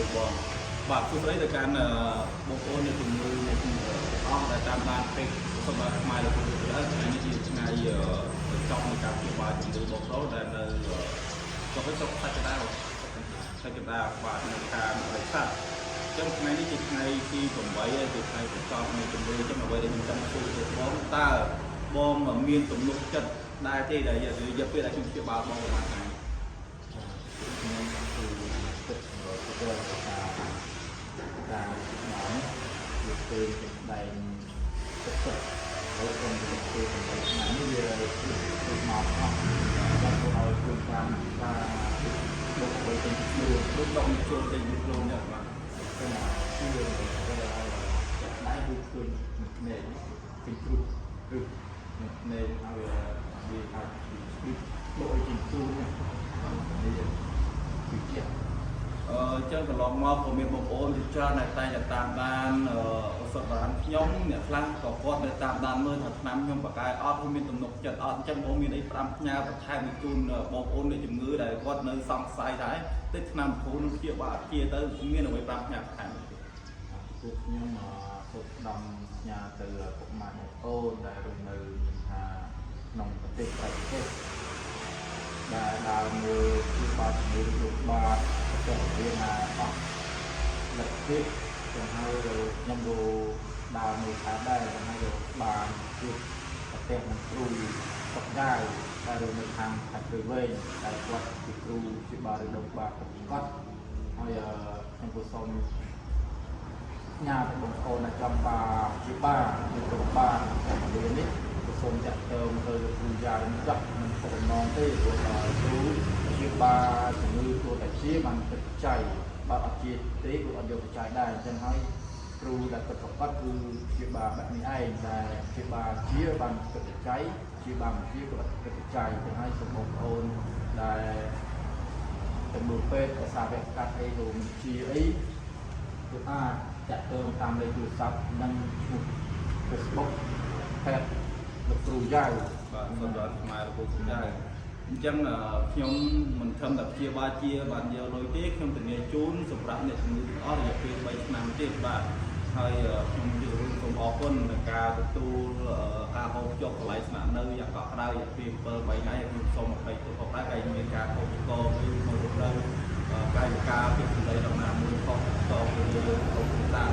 លោកបងបាទគឺស្ដីទៅកាន់បងប្អូននៃជំនួយនៃអង្គដែលតាមដានពេកសម្រាប់ខ្មែរលោកគ្រូដែរថ្ងៃនេះជាថ្ងៃចប់នៃការព្យាបាលជំងឺបបរោដែលនៅក៏វិញសុខសាច់ដាវសាច់ដាវបាទនៅខាងរិទ្ធិចឹងថ្ងៃនេះជាថ្ងៃទី8ហើយជាថ្ងៃបញ្ចប់នៃជំងឺចឹងអ្វីដែលខ្ញុំចង់សួរទៅបងតើបងមានទំនុកចិត្តដែរទេដែលរយៈពេលដែលខ្ញុំព្យាបាលបងប្រហែលថ្ងៃខ្ញុំគឺទឹកទៅការមកវាពេលចំដែងទឹកទឹកហើយខ្ញុំទៅពេលចំដែងណានេះវាគឺមកអស់ដល់ឲ្យខ្លួនតាមថាលោកទៅទៅខ្លួនលោកដងចូលទៅខ្លួននេះបាទគឺគឺដៃគឺខ្លួននេះពីគ្រូគឺនេះហើយវាអាចលោកឲ្យជិះខ្លួននេះគឺចឹងកន្លងមកក៏មានបងប្អូនជាច្រើនដែលតែងតែតាមដានឱសថបុរាណខ្ញុំអ្នកខ្លះក៏គាត់នៅតាមដានមើលថាឆ្នាំខ្ញុំបកកាយអត់ខ្ញុំមានទំនុកចិត្តអត់អញ្ចឹងបងមានអី5ផ្ញើបន្ថែមជូនបងប្អូននៃជំងឺដែលគាត់នៅសង្ស័យថាតិចឆ្នាំគ្រូនឹងព្យាបាលជាទៅមានអ្វី5ផ្ញើបន្ថែមពួកខ្ញុំសូមដំផ្ញើទៅពុកម៉ែបងប្អូនដែលរស់នៅថាក្នុងប្រទេសបរទេសដែលដើរមើលពីបាត់មើលរូបបាទទៅរៀនអស់លទ្ធភាពទាំងហើយខ្ញុំក៏ដើរមើលថាដែរទាំងហើយបានជួបប្រទេសនឹងគ្រូតកដៅដែលរស់នៅខាងខេត្តព្រៃវែងដែលគាត់ជាគ្រូជាបារដូវបាទគាត់ហើយខ្ញុំក៏សូមញ៉ាំទៅបងប្អូនដែលចង់បានជាបានជាក្រុមបានតែរៀននេះក៏សូមចាក់ទៅគ្រូយ៉ានឹងចាក់មិនបំណងទេព្រោះគ្រូជាបានជំងឺខ្លួនតែជាបានទឹកចៃបើអត់ជាទេគឺអត់យកបច្ច័យដែរអញ្ចឹងហើយគ្រូដែលទឹកប្រកបគឺជាបានបែបនេះឯងដែលជាបានជាបានទឹកបច្ច័យជាបានជាក៏ទឹកបច្ច័យទៅហើយសូមបងប្អូនដែលទៅមើលពេទ្យភាសាវគ្គកាត់អីទៅជាអីគឺអាចចាក់ទៅតាមលេខទូរស័ព្ទនិងឈ្មោះ Facebook ផេតលោកគ្រូយ៉ាវបាទសម្រាប់ខ្មែរលោកគ្រូយ៉ាវអញ្ចឹងខ្ញុំមិនខំតែព្យាបាលជាបានយកលុយទេខ្ញុំធានាជូនសម្រាប់អ្នកជំងឺទាំងអស់រយៈពេល3ឆ្នាំទៀតបាទហើយខ្ញុំជម្រាបសូមអរគុណក្នុងការទទួលការហូបចុកកន្លែងស្នាក់នៅយ៉ាងកក់ក្ដៅរយៈពេល7 3ថ្ងៃខ្ញុំសូមអភ័យទោសផងដែរហើយមានការហូបចុកឬមកទៅកាយវិការពីសម្ដីដំណាមួយខុសតពីលើលោកគ្រូតា